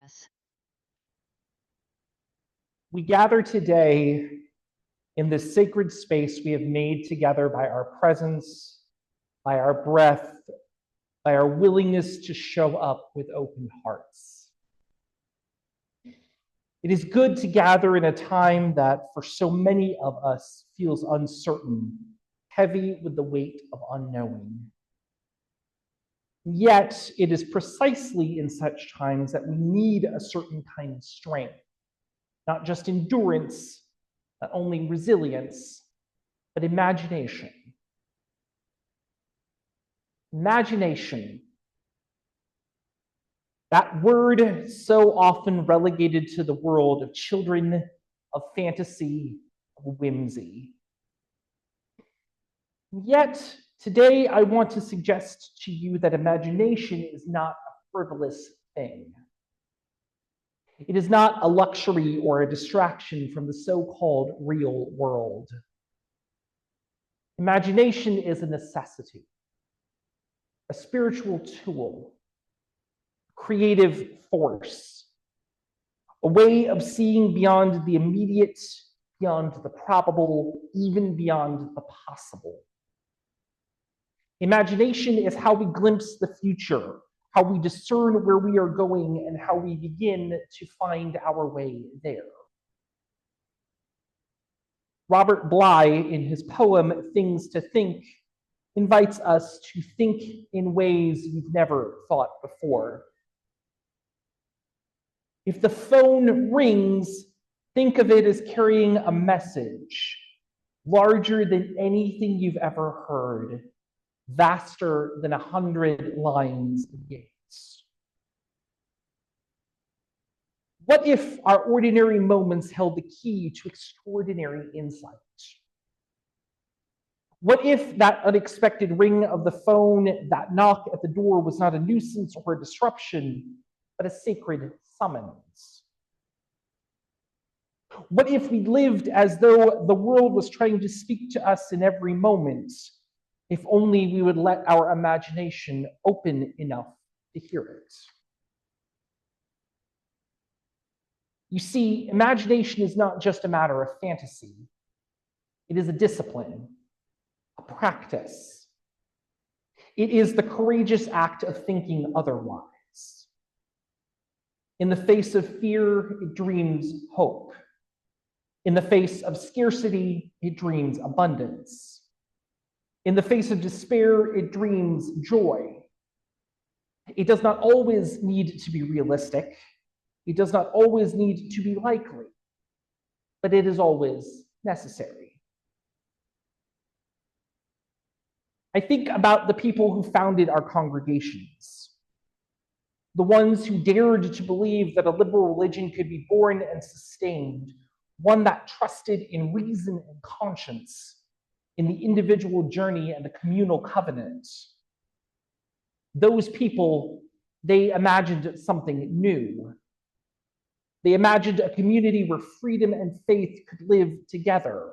Yes. We gather today in this sacred space we have made together by our presence, by our breath, by our willingness to show up with open hearts. It is good to gather in a time that, for so many of us, feels uncertain, heavy with the weight of unknowing. Yet, it is precisely in such times that we need a certain kind of strength, not just endurance, not only resilience, but imagination. Imagination. That word so often relegated to the world of children, of fantasy, of whimsy. Yet, today I want to suggest to you that imagination is not a frivolous thing. It is not a luxury or a distraction from the so-called real world. Imagination is a necessity, a spiritual tool, creative force, a way of seeing beyond the immediate, beyond the probable, even beyond the possible. Imagination is how we glimpse the future, how we discern where we are going, and how we begin to find our way there. Robert Bly, in his poem, Things to Think, invites us to think in ways we've never thought before. If the phone rings, think of it as carrying a message larger than anything you've ever heard, vaster than 100 lines of Yeats. What if our ordinary moments held the key to extraordinary insight? What if that unexpected ring of the phone, that knock at the door was not a nuisance or a disruption, but a sacred summons? What if we lived as though the world was trying to speak to us in every moment, if only we would let our imagination open enough to hear it? You see, imagination is not just a matter of fantasy. It is a discipline, a practice. It is the courageous act of thinking otherwise. In the face of fear, it dreams hope. In the face of scarcity, it dreams abundance. In the face of despair, it dreams joy. It does not always need to be realistic. It does not always need to be likely, but it is always necessary. I think about the people who founded our congregations, the ones who dared to believe that a liberal religion could be born and sustained, one that trusted in reason and conscience, in the individual journey and the communal covenant. Those people, they imagined something new. They imagined a community where freedom and faith could live together.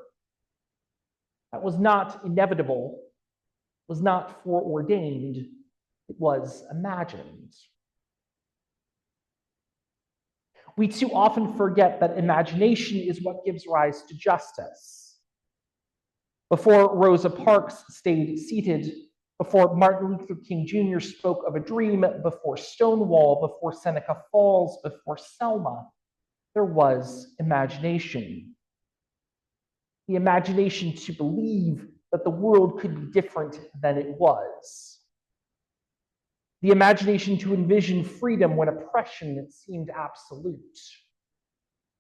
That was not inevitable, was not foreordained, it was imagined. We too often forget that imagination is what gives rise to justice. Before Rosa Parks stayed seated, before Martin Luther King Jr. spoke of a dream, before Stonewall, before Seneca Falls, before Selma, there was imagination. The imagination to believe that the world could be different than it was. The imagination to envision freedom when oppression seemed absolute.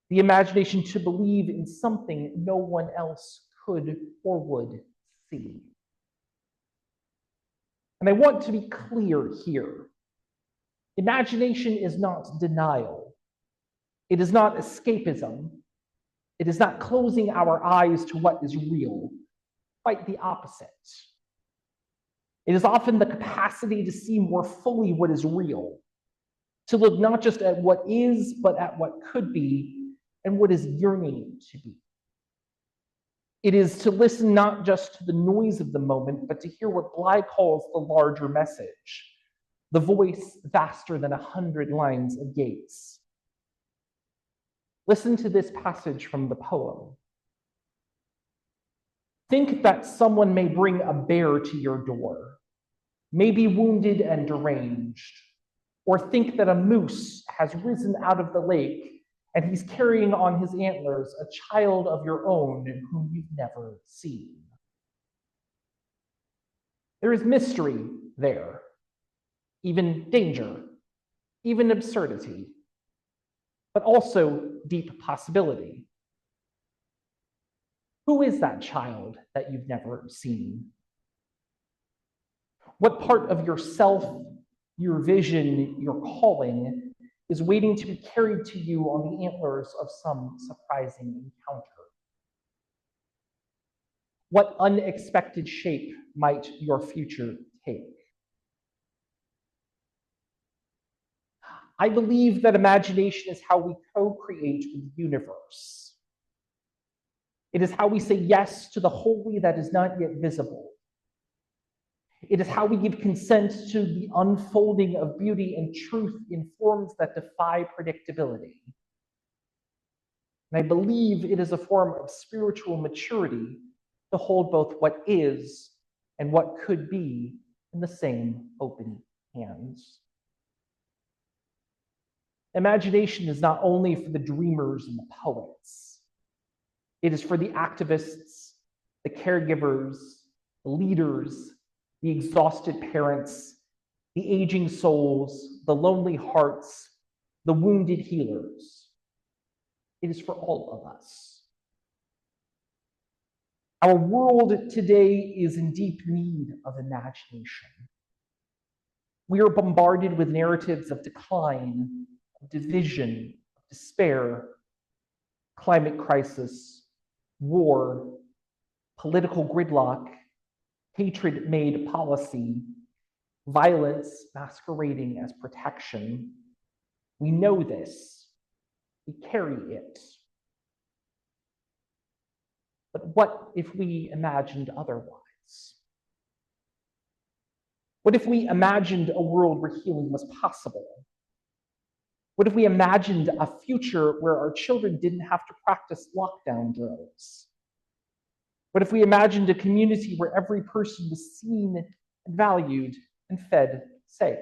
The imagination to believe in something no one else could or would see. And I want to be clear here. Imagination is not denial. It is not escapism. It is not closing our eyes to what is real. Quite the opposite. It is often the capacity to see more fully what is real, to look not just at what is, but at what could be and what is yearning to be. It is to listen not just to the noise of the moment, but to hear what Bly calls the larger message, the voice vaster than 100 lines of Yeats. Listen to this passage from the poem. Think that someone may bring a bear to your door, may be wounded and deranged, or think that a moose has risen out of the lake and he's carrying on his antlers a child of your own whom you've never seen. There is mystery there, even danger, even absurdity, but also deep possibility. Who is that child that you've never seen? What part of yourself, your vision, your calling is waiting to be carried to you on the antlers of some surprising encounter? What unexpected shape might your future take? I believe that imagination is how we co-create with the universe. It is how we say yes to the holy that is not yet visible. It is how we give consent to the unfolding of beauty and truth in forms that defy predictability. And I believe it is a form of spiritual maturity to hold both what is and what could be in the same open hands. Imagination is not only for the dreamers and the poets. It is for the activists, the caregivers, the leaders, the exhausted parents, the aging souls, the lonely hearts, the wounded healers. It is for all of us. Our world today is in deep need of imagination. We are bombarded with narratives of decline, of division, of despair, climate crisis, war, political gridlock, hatred-made policy, violence masquerading as protection. We know this. We carry it. But what if we imagined otherwise? What if we imagined a world where healing was possible? What if we imagined a future where our children didn't have to practice lockdown drills? What if we imagined a community where every person was seen and valued and fed safe?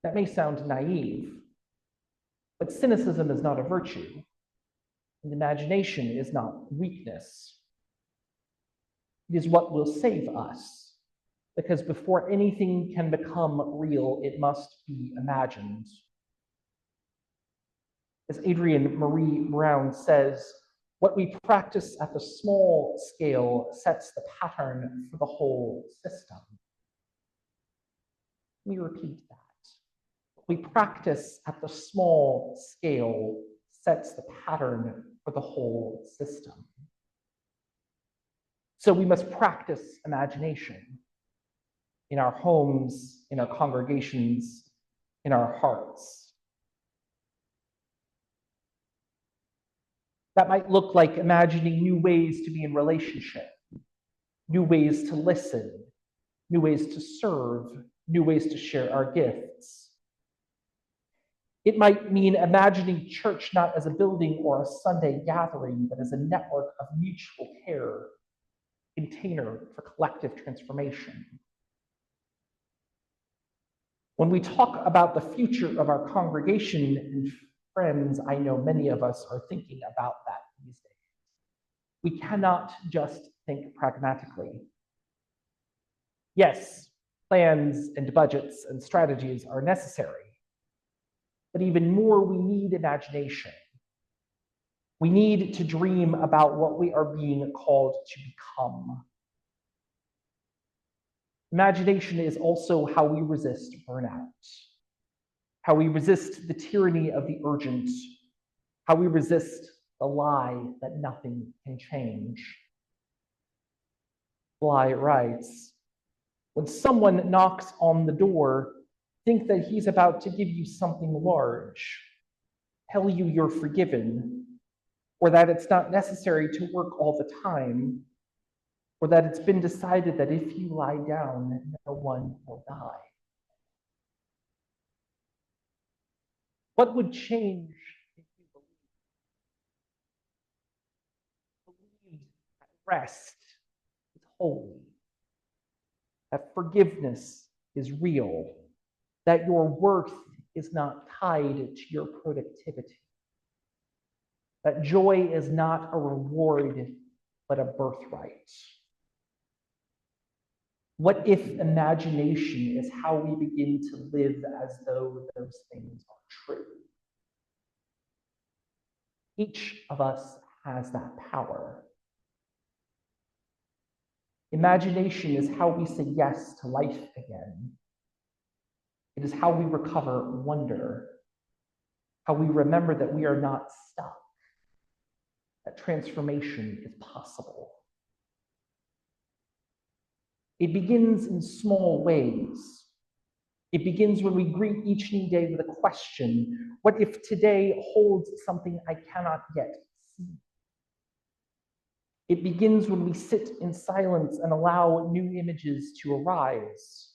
That may sound naive, but cynicism is not a virtue, and imagination is not weakness. It is what will save us, because before anything can become real, it must be imagined. As Adrienne Marie Brown says, what we practice at the small scale sets the pattern for the whole system. Let me repeat that. What we practice at the small scale sets the pattern for the whole system. So we must practice imagination in our homes, in our congregations, in our hearts. That might look like imagining new ways to be in relationship, new ways to listen, new ways to serve, new ways to share our gifts. It might mean imagining church not as a building or a Sunday gathering, but as a network of mutual care, container for collective transformation. When we talk about the future of our congregation and friends, I know many of us are thinking about that these days. We cannot just think pragmatically. Yes, plans and budgets and strategies are necessary, but even more, we need imagination. We need to dream about what we are being called to become. Imagination is also how we resist burnout, how we resist the tyranny of the urgent, how we resist the lie that nothing can change. Bly writes, when someone knocks on the door, think that he's about to give you something large, tell you you're forgiven, or that it's not necessary to work all the time, or that it's been decided that if you lie down, no one will die. What would change if you believed that rest is holy, that forgiveness is real, that your worth is not tied to your productivity, that joy is not a reward, but a birthright? What if imagination is how we begin to live as though those things are true? Each of us has that power. Imagination is how we say yes to life again. It is how we recover wonder, how we remember that we are not stuck, that transformation is possible. It begins in small ways. It begins when we greet each new day with a question: what if today holds something I cannot yet see? It begins when we sit in silence and allow new images to arise.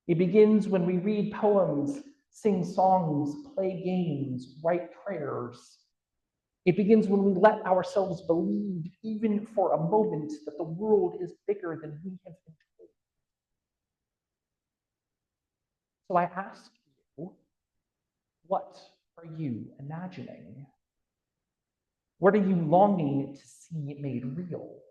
It begins when we read poems, sing songs, play games, write prayers. It begins when we let ourselves believe, even for a moment, that the world is bigger than we have been told. So I ask you, what are you imagining? What are you longing to see made real?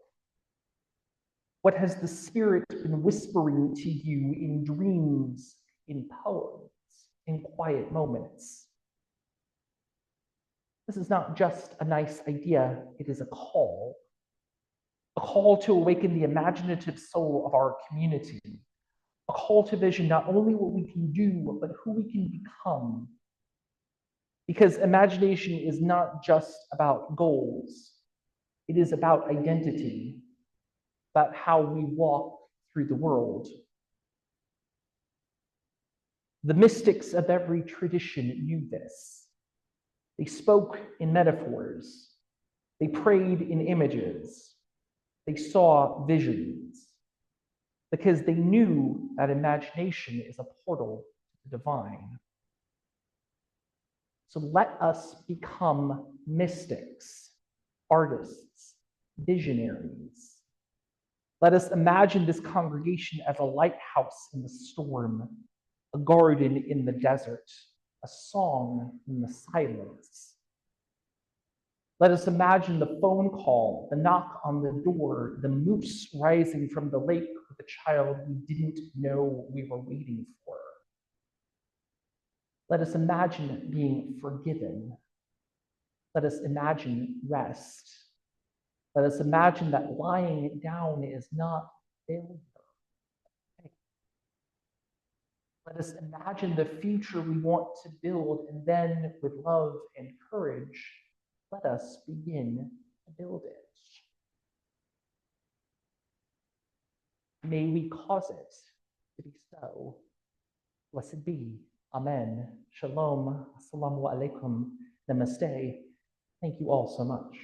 What has the Spirit been whispering to you in dreams, in poems, in quiet moments? This is not just a nice idea, it is a call to awaken the imaginative soul of our community, a call to vision not only what we can do, but who we can become. Because imagination is not just about goals, it is about identity, about how we walk through the world. The mystics of every tradition knew this. They spoke in metaphors. They prayed in images. They saw visions, because they knew that imagination is a portal to the divine. So let us become mystics, artists, visionaries. Let us imagine this congregation as a lighthouse in the storm, a garden in the desert, a song in the silence. Let us imagine the phone call, the knock on the door, the moose rising from the lake with a child we didn't know we were waiting for. Let us imagine being forgiven. Let us imagine rest. Let us imagine that lying down is not failure. Let us imagine the future we want to build, and then with love and courage, let us begin to build it. May we cause it to be so. Blessed be. Amen. Shalom. Assalamu alaikum. Namaste. Thank you all so much.